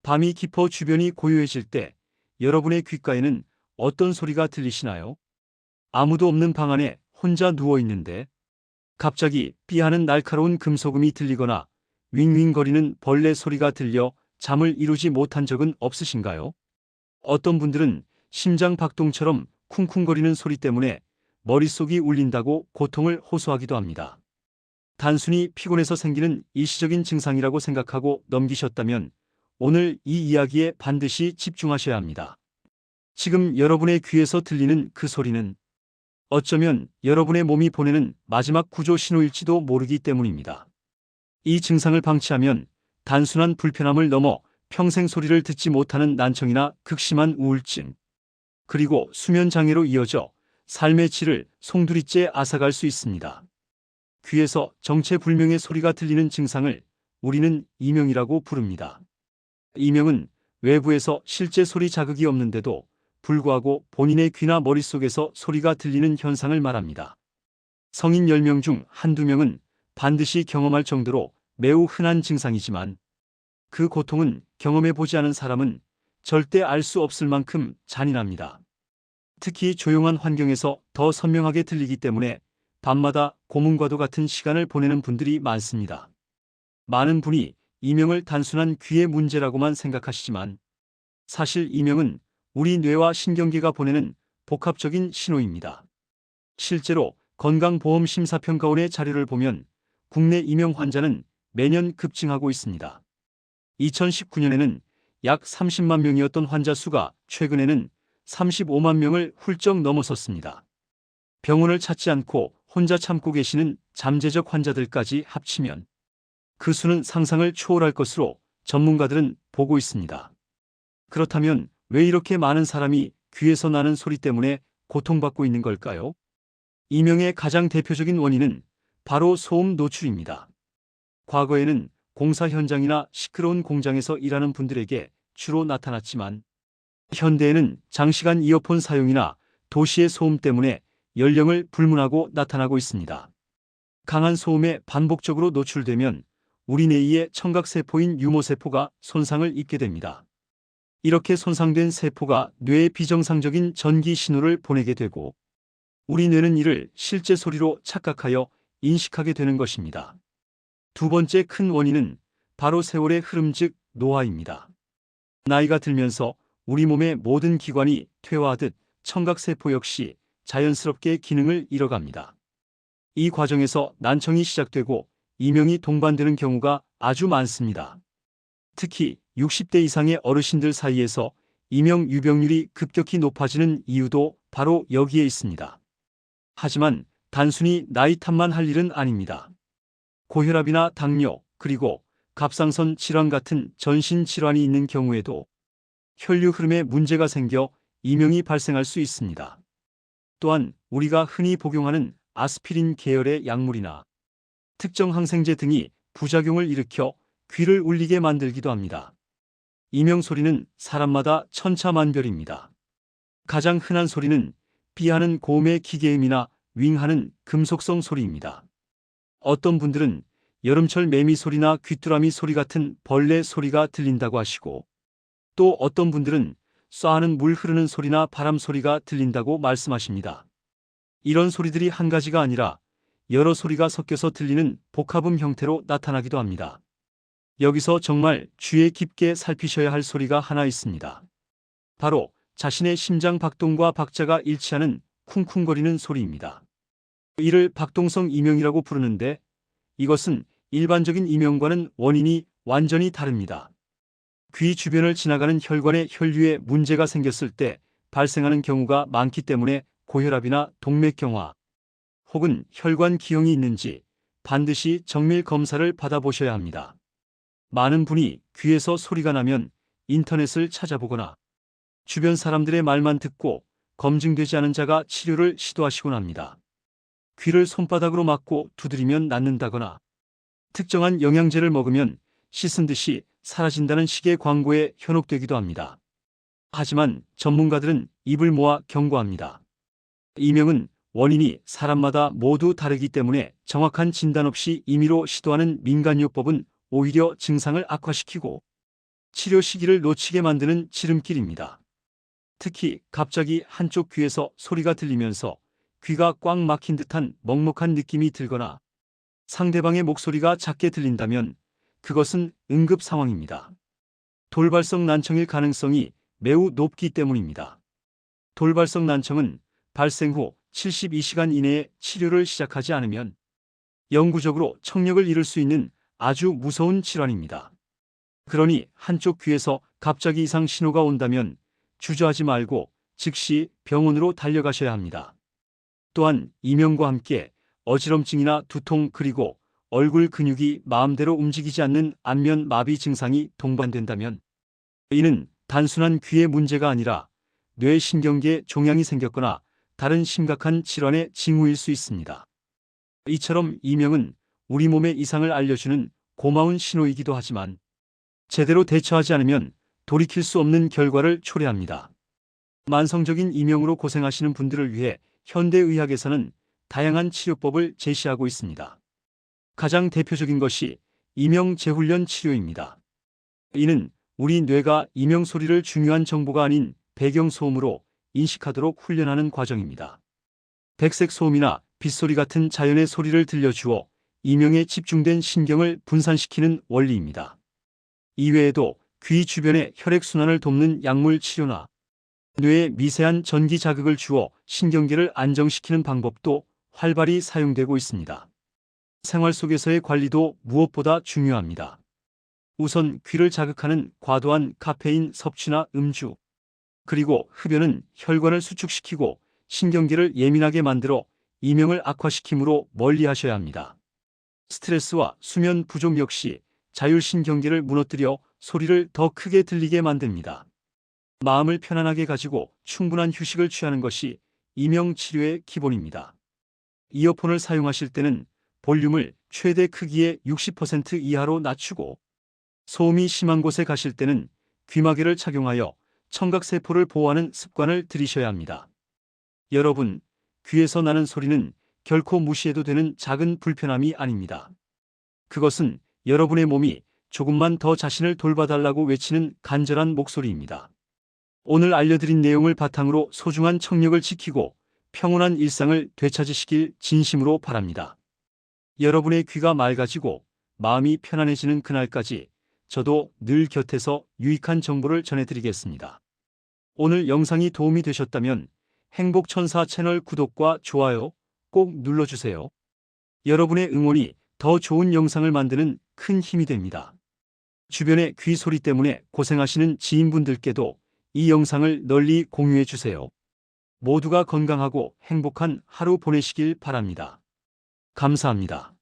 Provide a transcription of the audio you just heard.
밤이 깊어 주변이 고요해질 때 여러분의 귓가에는 어떤 소리가 들리시나요? 아무도 없는 방 안에 혼자 누워 있는데 갑자기 삐하는 날카로운 금속음이 들리거나 윙윙거리는 벌레 소리가 들려 잠을 이루지 못한 적은 없으신가요? 어떤 분들은 심장 박동처럼 쿵쿵거리는 소리 때문에 머릿속이 울린다고 고통을 호소하기도 합니다. 단순히 피곤해서 생기는 일시적인 증상이라고 생각하고 넘기셨다면 오늘 이 이야기에 반드시 집중하셔야 합니다. 지금 여러분의 귀에서 들리는 그 소리는 어쩌면 여러분의 몸이 보내는 마지막 구조 신호일지도 모르기 때문입니다. 이 증상을 방치하면 단순한 불편함을 넘어 평생 소리를 듣지 못하는 난청이나 극심한 우울증, 그리고 수면 장애로 이어져 삶의 질을 송두리째 앗아갈 수 있습니다. 귀에서 정체불명의 소리가 들리는 증상을 우리는 이명이라고 부릅니다. 이명은 외부에서 실제 소리 자극이 없는데도 불구하고 본인의 귀나 머릿속에서 소리가 들리는 현상을 말합니다. 성인 10명 중 한두 명은 반드시 경험할 정도로 매우 흔한 증상이지만 그 고통은 경험해보지 않은 사람은 절대 알 수 없을 만큼 잔인합니다. 특히 조용한 환경에서 더 선명하게 들리기 때문에 밤마다 고문과도 같은 시간을 보내는 분들이 많습니다. 많은 분이 이명을 단순한 귀의 문제라고만 생각하시지만 사실 이명은 우리 뇌와 신경계가 보내는 복합적인 신호입니다. 실제로 건강보험심사평가원의 자료를 보면 국내 이명 환자는 매년 급증하고 있습니다. 2019년에는 약 30만 명이었던 환자 수가 최근에는 35만 명을 훌쩍 넘어섰습니다. 병원을 찾지 않고 혼자 참고 계시는 잠재적 환자들까지 합치면 그 수는 상상을 초월할 것으로 전문가들은 보고 있습니다. 그렇다면 왜 이렇게 많은 사람이 귀에서 나는 소리 때문에 고통받고 있는 걸까요? 이명의 가장 대표적인 원인은 바로 소음 노출입니다. 과거에는 공사 현장이나 시끄러운 공장에서 일하는 분들에게 주로 나타났지만 현대에는 장시간 이어폰 사용이나 도시의 소음 때문에 연령을 불문하고 나타나고 있습니다. 강한 소음에 반복적으로 노출되면 우리 뇌의 청각세포인 유모세포가 손상을 입게 됩니다. 이렇게 손상된 세포가 뇌에 비정상적인 전기 신호를 보내게 되고 우리 뇌는 이를 실제 소리로 착각하여 인식하게 되는 것입니다. 두 번째 큰 원인은 바로 세월의 흐름 즉 노화입니다. 나이가 들면서 우리 몸의 모든 기관이 퇴화하듯 청각세포 역시 자연스럽게 기능을 잃어갑니다. 이 과정에서 난청이 시작되고 이명이 동반되는 경우가 아주 많습니다. 특히 60대 이상의 어르신들 사이에서 이명 유병률이 급격히 높아지는 이유도 바로 여기에 있습니다. 하지만 단순히 나이 탓만 할 일은 아닙니다. 고혈압이나 당뇨, 그리고 갑상선 질환 같은 전신 질환이 있는 경우에도 혈류 흐름에 문제가 생겨 이명이 발생할 수 있습니다. 또한 우리가 흔히 복용하는 아스피린 계열의 약물이나 특정 항생제 등이 부작용을 일으켜 귀를 울리게 만들기도 합니다. 이명 소리는 사람마다 천차만별입니다. 가장 흔한 소리는 삐하는 고음의 기계음이나 윙하는 금속성 소리입니다. 어떤 분들은 여름철 매미 소리나 귀뚜라미 소리 같은 벌레 소리가 들린다고 하시고 또 어떤 분들은 쏴하는 물 흐르는 소리나 바람 소리가 들린다고 말씀하십니다. 이런 소리들이 한 가지가 아니라 여러 소리가 섞여서 들리는 복합음 형태로 나타나기도 합니다. 여기서 정말 주의 깊게 살피셔야 할 소리가 하나 있습니다. 바로 자신의 심장 박동과 박자가 일치하는 쿵쿵거리는 소리입니다. 이를 박동성 이명이라고 부르는데 이것은 일반적인 이명과는 원인이 완전히 다릅니다. 귀 주변을 지나가는 혈관의 혈류에 문제가 생겼을 때 발생하는 경우가 많기 때문에 고혈압이나 동맥경화 혹은 혈관 기형이 있는지 반드시 정밀 검사를 받아보셔야 합니다. 많은 분이 귀에서 소리가 나면 인터넷을 찾아보거나 주변 사람들의 말만 듣고 검증되지 않은 자가 치료를 시도하시곤 합니다. 귀를 손바닥으로 막고 두드리면 낫는다거나 특정한 영양제를 먹으면 씻은 듯이 사라진다는 식의 광고에 현혹되기도 합니다. 하지만 전문가들은 입을 모아 경고합니다. 이명은 원인이 사람마다 모두 다르기 때문에 정확한 진단 없이 임의로 시도하는 민간요법은 오히려 증상을 악화시키고 치료 시기를 놓치게 만드는 지름길입니다. 특히 갑자기 한쪽 귀에서 소리가 들리면서 귀가 꽉 막힌 듯한 먹먹한 느낌이 들거나 상대방의 목소리가 작게 들린다면 그것은 응급 상황입니다. 돌발성 난청일 가능성이 매우 높기 때문입니다. 돌발성 난청은 발생 후 72시간 이내에 치료를 시작하지 않으면 영구적으로 청력을 잃을 수 있는 아주 무서운 질환입니다. 그러니 한쪽 귀에서 갑자기 이상 신호가 온다면 주저하지 말고 즉시 병원으로 달려가셔야 합니다. 또한 이명과 함께 어지럼증이나 두통 그리고 얼굴 근육이 마음대로 움직이지 않는 안면 마비 증상이 동반된다면 이는 단순한 귀의 문제가 아니라 뇌신경계에 종양이 생겼거나 다른 심각한 질환의 징후일 수 있습니다. 이처럼 이명은 우리 몸의 이상을 알려주는 고마운 신호이기도 하지만 제대로 대처하지 않으면 돌이킬 수 없는 결과를 초래합니다. 만성적인 이명으로 고생하시는 분들을 위해 현대의학에서는 다양한 치료법을 제시하고 있습니다. 가장 대표적인 것이 이명 재훈련 치료입니다. 이는 우리 뇌가 이명 소리를 중요한 정보가 아닌 배경소음으로 인식하도록 훈련하는 과정입니다. 백색 소음이나 빗소리 같은 자연의 소리를 들려주어 이명에 집중된 신경을 분산시키는 원리입니다. 이외에도 귀 주변의 혈액순환을 돕는 약물 치료나 뇌에 미세한 전기 자극을 주어 신경계를 안정시키는 방법도 활발히 사용되고 있습니다. 생활 속에서의 관리도 무엇보다 중요합니다. 우선 귀를 자극하는 과도한 카페인 섭취나 음주, 그리고 흡연은 혈관을 수축시키고 신경계를 예민하게 만들어 이명을 악화시키므로 멀리하셔야 합니다. 스트레스와 수면 부족 역시 자율신경계를 무너뜨려 소리를 더 크게 들리게 만듭니다. 마음을 편안하게 가지고 충분한 휴식을 취하는 것이 이명 치료의 기본입니다. 이어폰을 사용하실 때는 볼륨을 최대 크기의 60% 이하로 낮추고 소음이 심한 곳에 가실 때는 귀마개를 착용하여 청각세포를 보호하는 습관을 들이셔야 합니다. 여러분, 귀에서 나는 소리는 결코 무시해도 되는 작은 불편함이 아닙니다. 그것은 여러분의 몸이 조금만 더 자신을 돌봐달라고 외치는 간절한 목소리입니다. 오늘 알려드린 내용을 바탕으로 소중한 청력을 지키고 평온한 일상을 되찾으시길 진심으로 바랍니다. 여러분의 귀가 맑아지고 마음이 편안해지는 그날까지 저도 늘 곁에서 유익한 정보를 전해드리겠습니다. 오늘 영상이 도움이 되셨다면 행복천사 채널 구독과 좋아요 꼭 눌러주세요. 여러분의 응원이 더 좋은 영상을 만드는 큰 힘이 됩니다. 주변의 귀 소리 때문에 고생하시는 지인분들께도 이 영상을 널리 공유해 주세요. 모두가 건강하고 행복한 하루 보내시길 바랍니다. 감사합니다.